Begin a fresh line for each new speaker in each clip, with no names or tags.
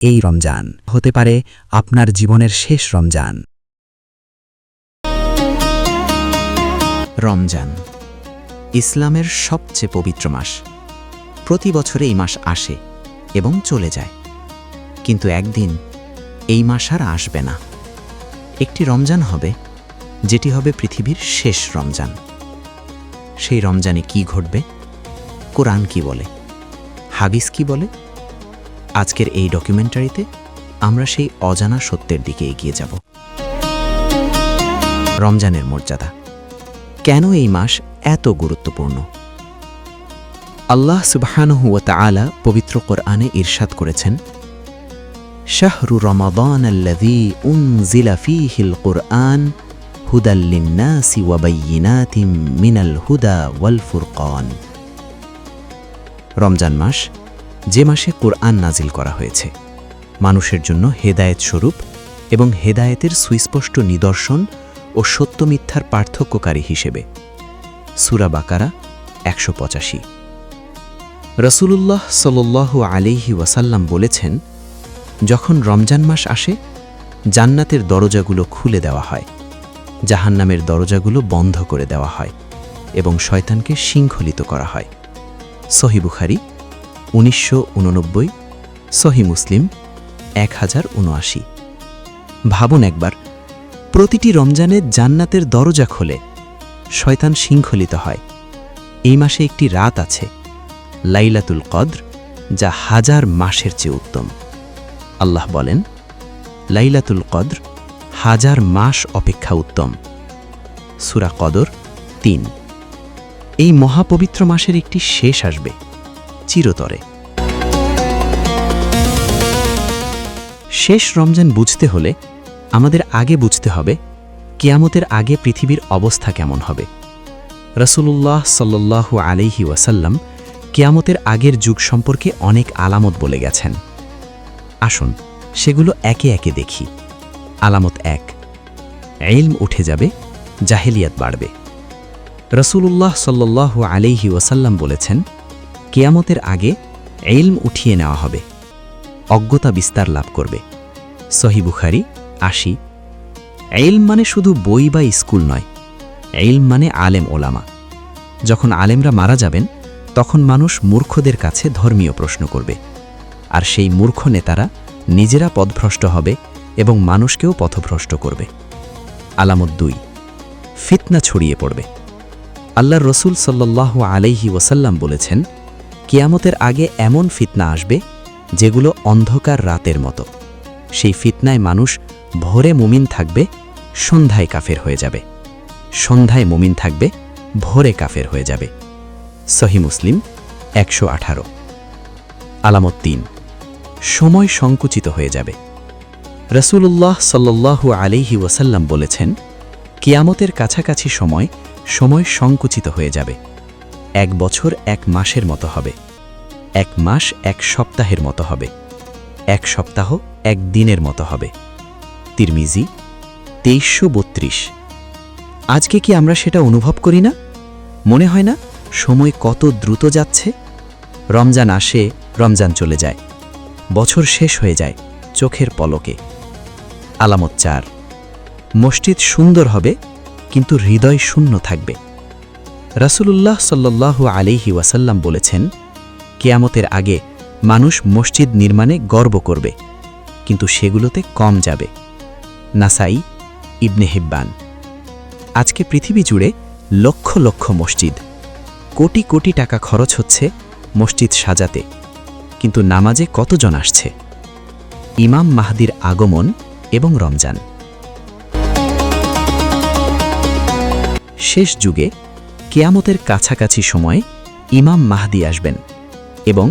এই রমজান হতে পারে আপনার জীবনের শেষ রমজান।
রমজান ইসলামের সবচেয়ে পবিত্র মাস। প্রতি বছরে এই মাস আসে এবং চলে যায়, কিন্তু একদিন এই মাস আর আসবে না। একটি রমজান হবে যেটি হবে পৃথিবীর শেষ রমজান। সেই রমজানে কি ঘটবে, কোরআন কি বলে, হাদিস কি বলে? আজকের এই ডকুমেন্টারিতে আমরা সেই অজানা সত্যের দিকে এগিয়ে যাব। রমজানের মর্যাদা, কেন এই মাস এত গুরুত্বপূর্ণ? আল্লাহ সুবহানাহু ওয়া তাআলা পবিত্র কোরআনে ইরশাদ করেছেন, শাহরু রমাদান আল্লাযী উনজিলা ফীহিল কুরআন হুদাল লিন-নাসি ওয়া বায়্যিনাতিম মিনাল হুদা ওয়াল ফুরকান। রমজান মাস, যে মাসে কুরআন নাজিল করা হয়েছে, মানুষের জন্য হেদায়েত স্বরূপ এবং হেদায়েতের সুস্পষ্ট নিদর্শন ও সত্য মিথ্যার পার্থক্যকারী হিসেবে। সূরা বাকারা ১৮৫। রাসূলুল্লাহ সাল্লাল্লাহু আলাইহি ওয়াসাল্লাম বলেছেন, যখন রমজান মাস আসে, জান্নাতের দরজাগুলো খুলে দেওয়া হয়, জাহান্নামের দরজাগুলো বন্ধ করে দেওয়া হয় এবং শয়তানকে শৃঙ্খলিত করা হয়। সহিহ বুখারী ১৯৮৯, সহিহ মুসলিম ১০৭৯। ভাবুন একবার, প্রতিটি রমজানে জান্নাতের দরজা খোলে, শয়তান শৃঙ্খলিত হয়। এই মাসে একটি রাত আছে, লাইলাতুল কদর, যা ১০০০ মাসের চেয়ে উত্তম। আল্লাহ বলেন, লাইলাতুল কদর ১০০০ মাস অপেক্ষা উত্তম। সূরা কদর ৩। এই মহাপবিত্র মাসের একটি শেষ আসবে চিরতরে। শেষ রমজান বুঝতে হলে আমাদের আগে বুঝতে হবে কিয়ামতের আগে পৃথিবীর অবস্থা কেমন হবে। রাসূলুল্লাহ সাল্লাল্লাহু আলাইহি ওয়াসাল্লাম কিয়ামতের আগের যুগ সম্পর্কে অনেক আলামত বলে গেছেন। আসুন সেগুলো একে একে দেখি। আলামত ১, ইলম উঠে যাবে, জাহেলিয়াত বাড়বে। রাসূলুল্লাহ সাল্লাল্লাহু আলাইহি ওয়াসাল্লাম বলেছেন, কিয়ামতের আগে ইলম উঠিয়ে নেওয়া হবে, অজ্ঞতা বিস্তার লাভ করবে। সহিহ বুখারী ৮০। ইলম মানে শুধু বই বা স্কুল নয়, ইলম মানে আলেম ওলামা। যখন আলেমরা মারা যাবেন, তখন মানুষ মূর্খদের কাছে ধর্মীয় প্রশ্ন করবে, আর সেই মূর্খ নেতারা নিজেরা পথভ্রষ্ট হবে এবং মানুষকেও পথভ্রষ্ট করবে। আলামত ২, ফিতনা ছড়িয়ে পড়বে। আল্লাহর রসুল সাল্লাল্লাহু আলাইহি ওয়াসাল্লাম বলেছেন, কিয়ামতের আগে এমন ফিতনা আসবে যেগুলো অন্ধকার রাতের মতো। সেই ফিতনায় মানুষ ভোরে মুমিন থাকবে, সন্ধ্যায় কাফের হয়ে যাবে, সন্ধ্যায় মুমিন থাকবে, ভোরে কাফের হয়ে যাবে। সহিহ মুসলিম ১১৮। আলামত ৩, সময় সংকুচিত হয়ে যাবে। রাসূলুল্লাহ সাল্লাল্লাহু আলাইহি ওয়াসাল্লাম বলেছেন, কিয়ামতের কাছাকাছি সময় সংকুচিত হয়ে যাবে। ১ বছর ১ মাসের মতো হবে, ১ মাস ১ সপ্তাহের মতো হবে, ১ সপ্তাহ ১ দিনের মতো হবে। তিরমিজি ২৩৩২। আজকে কি আমরা সেটা অনুভব করি না? মনে হয় না সময় কত দ্রুত যাচ্ছে? রমজান আসে, রমজান চলে যায়, বছর শেষ হয়ে যায় চোখের পলকে। আলামত ৪, মসজিদ সুন্দর হবে কিন্তু হৃদয় শূন্য থাকবে। রাসূলুল্লাহ সাল্লাল্লাহু আলাইহি ওয়াসাল্লাম বলেছেন, কিয়ামতের আগে মানুষ মসজিদ নির্মাণে গর্ব করবে, কিন্তু সেগুলোতে কম যাবে। নাসাই, ইবনে হিব্বান। আজকে পৃথিবী জুড়ে লক্ষ লক্ষ মসজিদ, কোটি কোটি টাকা খরচ হচ্ছে মসজিদ সাজাতে, কিন্তু নামাজে কতজন আসছে? ইমাম মাহদির আগমন এবং রমজান। শেষ যুগে কিয়ামতের কাছাকাছি সময়ে ইমাম মাহদি আসবেন এবং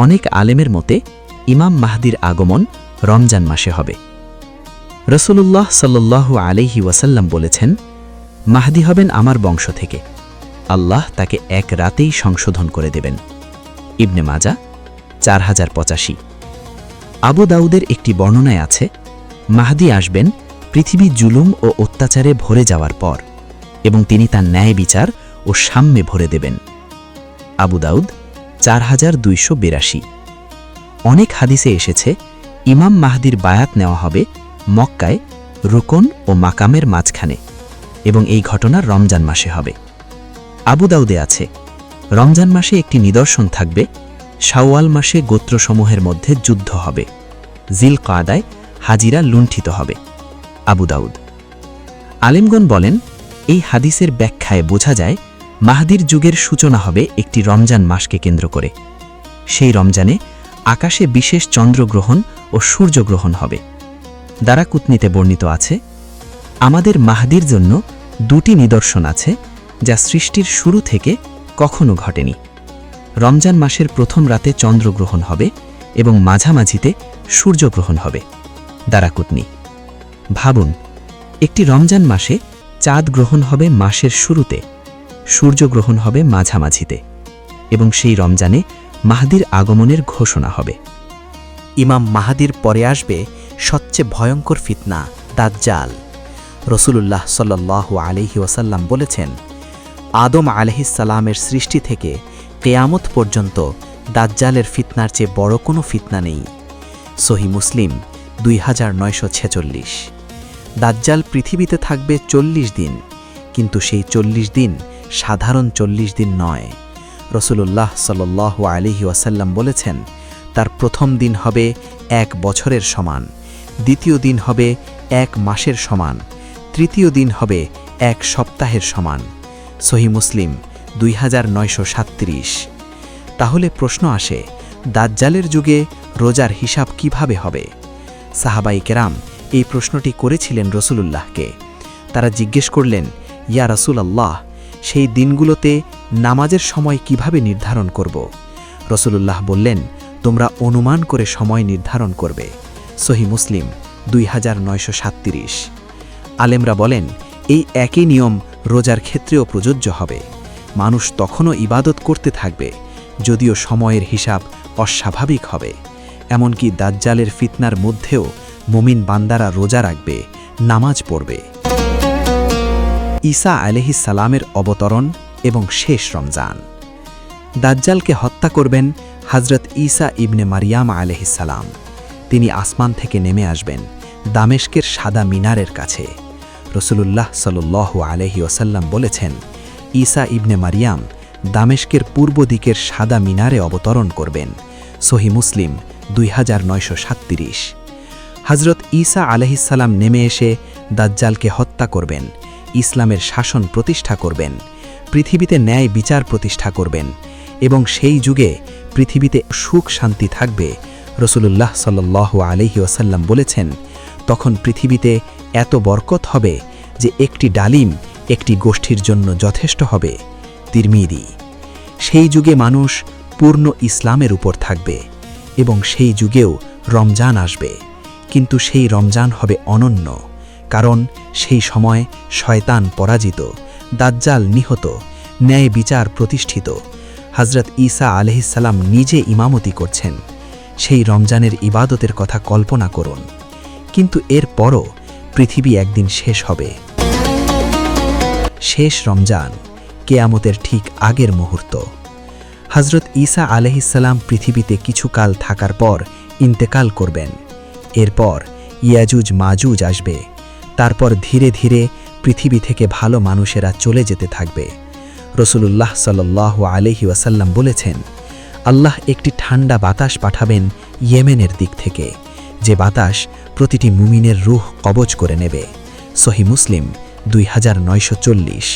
অনেক আলেমের মতে ইমাম মাহদির আগমন রমজান মাসে হবে। রাসূলুল্লাহ সাল্লাল্লাহু আলাইহি ওয়াসাল্লাম বলেছেন, মাহদি হবেন আমার বংশ থেকে, আল্লাহ তাকে এক রাতেই সংশোধন করে দেবেন। ইবনে মাজা ৪০৮৫। আবু দাউদের একটি বর্ণনায় আছে, মাহদি আসবেন পৃথিবী জুলুম ও অত্যাচারে ভরে যাওয়ার পর, এবং তিনি তার ন্যায় বিচার ও সাম্যে ভরে দেবেন। আবু দাউদ ৪২৮২। অনেক হাদিসে এসেছে, ইমাম মাহদির বায়াত নেওয়া হবে মক্কায় রুকন ও মাকামের মাঝখানে এবং এই ঘটনা রমজান মাসে হবে। আবু দাউদে আছে, রমজান মাসে একটি নিদর্শন থাকবে, শাওয়াল মাসে গোত্রসমূহের মধ্যে যুদ্ধ হবে, জিল কাদায় হাজিরা লুণ্ঠিত হবে। আবু দাউদ। আলেমগণ বলেন, এই হাদিসের ব্যাখ্যায় বোঝা যায় মাহদির যুগের সূচনা হবে একটি রমজান মাসকে কেন্দ্র করে। সেই রমজানে আকাশে বিশেষ চন্দ্রগ্রহণ ও সূর্যগ্রহণ হবে। দারাকুতনিতে বর্ণিত আছে, আমাদের মাহদির জন্য দুটি নিদর্শন আছে যা সৃষ্টির শুরু থেকে কখনো ঘটেনি। রমজান মাসের প্রথম রাতে চন্দ্রগ্রহণ হবে এবং মাঝামাঝিতে সূর্যগ্রহণ হবে। দারাকুতনি। ভাবুন, একটি রমজান মাসে চাঁদ গ্রহণ হবে মাসের শুরুতে, সূর্যগ্রহণ হবে মাঝামাঝিতে এবং সেই রমজানে মাহদির আগমনের ঘোষণা হবে।
ইমাম মাহাদির পরে আসবে সবচেয়ে ভয়ঙ্কর ফিতনা, দাজ্জাল। রসুলুল্লাহ সাল্লাল্লাহু আলাইহি ওয়াসাল্লাম বলেছেন, আদম আলাইহিসসালামের সৃষ্টি থেকে কিয়ামত পর্যন্ত দাজ্জালের ফিতনার চেয়ে বড় কোনো ফিতনা নেই। সহিহ মুসলিম 2946। দাজ্জাল পৃথিবীতে থাকবে 40 দিন, কিন্তু সেই 40 দিন সাধারণ 40 দিন নয়। রসুলুল্লাহ সাল্লাল্লাহু আলাইহি ওয়াসাল্লাম বলেছেন, তার প্রথম দিন হবে 1 বছরের সমান, দ্বিতীয় দিন হবে 1 মাসের সমান, তৃতীয় দিন হবে 1 সপ্তাহের সমান। সহিহ মুসলিম 2937। তাহলে প্রশ্ন আসে, দাজ্জালের যুগে রোজার হিসাব কিভাবে হবে? সাহাবায়ে কেরাম এই প্রশ্নটি করেছিলেন রসুলুল্লাহকে। তারা জিজ্ঞেস করলেন, ইয়া রাসূলুল্লাহ, সেই দিনগুলোতে নামাজের সময় কিভাবে নির্ধারণ করব? রসুলুল্লাহ বললেন, তোমরা অনুমান করে সময় নির্ধারণ করবে। সহিহ মুসলিম 2937। আলেমরা বলেন, এই একই নিয়ম রোজার ক্ষেত্রেও প্রযোজ্য হবে। মানুষ তখনও ইবাদত করতে থাকবে, যদিও সময়ের হিসাব অস্বাভাবিক হবে। এমনকি দাজ্জালের ফিতনার মধ্যেও মুমিন বান্দারা রোজা রাখবে, নামাজ পড়বে। ঈসা আলাইহিস সালামের অবতরণ এবং শেষ রমজান। দাজ্জালকে হত্যা করবেন হযরত ঈসা ইবনে মারিয়াম আলাইহিস সালাম। তিনি আসমান থেকে নেমে আসবেন দামেস্কের সাদা মিনারের কাছে। রসুলুল্লাহ সাল্লাল্লাহু আলাইহি ওয়াসাল্লাম বলেছেন, ঈসা ইবনে মারিয়াম দামেস্কের পূর্ব দিকের সাদা মিনারে অবতরণ করবেন। সহিহ মুসলিম 2937। হযরত ঈসা আলাইহিস সালাম নেমে এসে দাজ্জালকে হত্যা করবেন, ইসলামের শাসন প্রতিষ্ঠা করবেন, পৃথিবীতে ন্যায় বিচার প্রতিষ্ঠা করবেন এবং সেই যুগে পৃথিবীতে সুখ শান্তি থাকবে। রসুলুল্লাহ সাল্লাল্লাহু আলাইহি ওয়াসাল্লাম বলেছেন, তখন পৃথিবীতে এত বরকত হবে যে একটি ডালিম একটি গোষ্ঠীর জন্য যথেষ্ট হবে। তিরমিজি। সেই যুগে মানুষ পূর্ণ ইসলামের উপর থাকবে এবং সেই যুগেও রমজান আসবে, কিন্তু সেই রমজান হবে অনন্য, কারণ সেই সময় শয়তান পরাজিত, দাজ্জাল নিহত, ন্যায় বিচার প্রতিষ্ঠিত। হযরত ঈসা আলাইহিস সালাম নিজে ইমামতি করছেন। সেই রমজানের ইবাদতের কথা কল্পনা করুন। কিন্তু এর পরও পৃথিবী একদিন শেষ হবে। শেষ রমজান, কিয়ামতের ঠিক আগের মুহূর্ত। হযরত ঈসা আলাইহিস সালাম পৃথিবীতে কিছুকাল থাকার পর ইন্তেকাল করবেন। এরপর ইয়াজুজ মাজুজ আসবে। তারপর ধীরে ধীরে পৃথিবী থেকে ভালো মানুষেরা চলে যেতে থাকবে। রসুলুল্লাহ সাল্লাল্লাহু আলাইহি ওয়াসাল্লাম বলেছেন, আল্লাহ একটি ঠান্ডা বাতাস পাঠাবেন ইয়েমেনের দিক থেকে, যে বাতাস প্রতিটি মুমিনের রূহ কবজ করে নেবে। সহিহ মুসলিম 2940।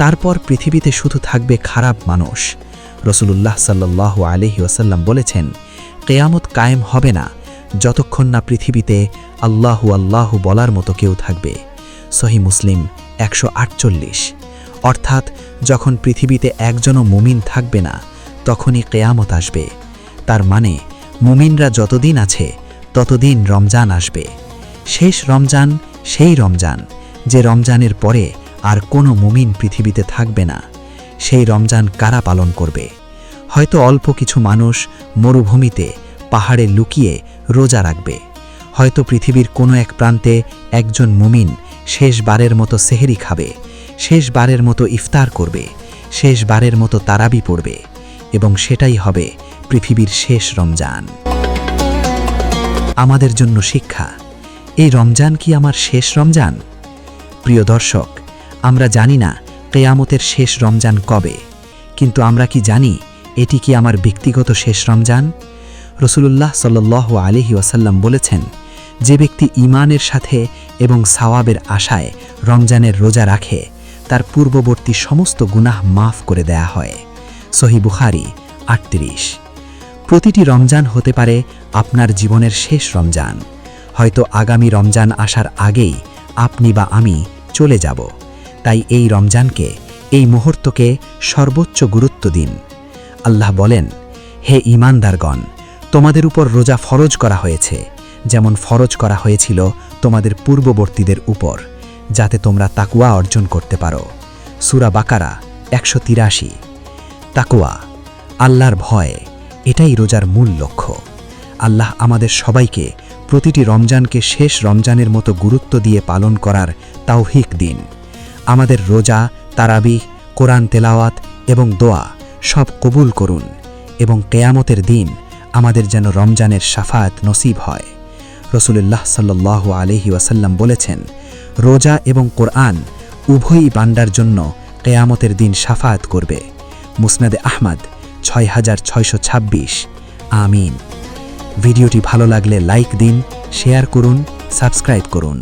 তারপর পৃথিবীতে শুধু থাকবে খারাপ মানুষ। রসুলুল্লাহ সাল্লাল্লাহু আলাইহি ওয়াসাল্লাম বলেছেন, কিয়ামত কায়েম হবে না যতক্ষণ না পৃথিবীতে আল্লাহু আল্লাহু বলার মতো কেউ থাকবে। সহিহ মুসলিম 148। অর্থাৎ যখন পৃথিবীতে একজনও মুমিন থাকবে না, তখনই কিয়ামত আসবে। তার মানে মুমিনরা যতদিন আছে ততদিন রমজান আসবে। শেষ রমজান সেই রমজান যে রমজানের পরে আর কোনো মুমিন পৃথিবীতে থাকবে না। সেই রমজান কারা পালন করবে? হয়তো অল্প কিছু মানুষ মরুভূমিতে পাহাড়ে লুকিয়ে রোজা রাখবে। হয়তো পৃথিবীর কোনো এক প্রান্তে একজন মুমিন শেষবারের মতো সেহরি খাবে, শেষবারের মতো ইফতার করবে, শেষবারের মতো তারাবি পড়বে এবং সেটাই হবে পৃথিবীর শেষ রমজান।
আমাদের জন্য শিক্ষা। এই রমজান কি আমার শেষ রমজান? প্রিয় দর্শক, আমরা জানি না কেয়ামতের শেষ রমজান কবে, কিন্তু আমরা কি জানি এটি কি আমার ব্যক্তিগত শেষ রমজান? রাসূলুল্লাহ সাল্লাল্লাহু আলাইহি ওয়াসাল্লাম বলেছেন, যে ব্যক্তি ঈমানের সাথে এবং সাওয়াবের আশায় রমজানের রোজা রাখে, তার পূর্ববর্তী সমস্ত গুনাহ মাফ করে দেয়া হয়। সহিহ বুখারী 38। প্রতিটি রমজান হতে পারে আপনার জীবনের শেষ রমজান। হয়তো আগামী রমজান আসার আগেই আপনি বা আমি চলে যাব। তাই এই রমজানকে, এই মুহূর্তকে সর্বোচ্চ গুরুত্ব দিন। আল্লাহ বলেন, হে ঈমানদারগণ, তোমাদের উপর রোজা ফরজ করা হয়েছে, যেমন ফরজ করা হয়েছিল তোমাদের পূর্ববর্তীদের উপর, যাতে তোমরা তাকওয়া অর্জন করতে পারো। সূরা বাকারা 183। তাকওয়া, আল্লাহর ভয়, এটাই রোজার মূল লক্ষ্য। আল্লাহ আমাদের সবাইকে প্রতিটি রমজানকে শেষ রমজানের মতো গুরুত্ব দিয়ে পালন করার তাওফিক দিন। আমাদের রোজা, তারাবিহ, কোরআন তেলাওয়াত এবং দোয়া সব কবুল করুন, এবং কেয়ামতের দিন আমাদের যেন রমজানের শাফায়াত নসিব হয়। রাসূলুল্লাহ সাল্লাল্লাহু আলাইহি ওয়াসাল্লাম বলেছেন, রোজা এবং কোরআন উভয়ই বান্দার জন্য কেয়ামতের দিন শাফায়াত করবে। মুসনাদে আহমদ 6626। আমিন। ভিডিওটি ভালো লাগলে লাইক দিন, শেয়ার করুন, সাবস্ক্রাইব করুন।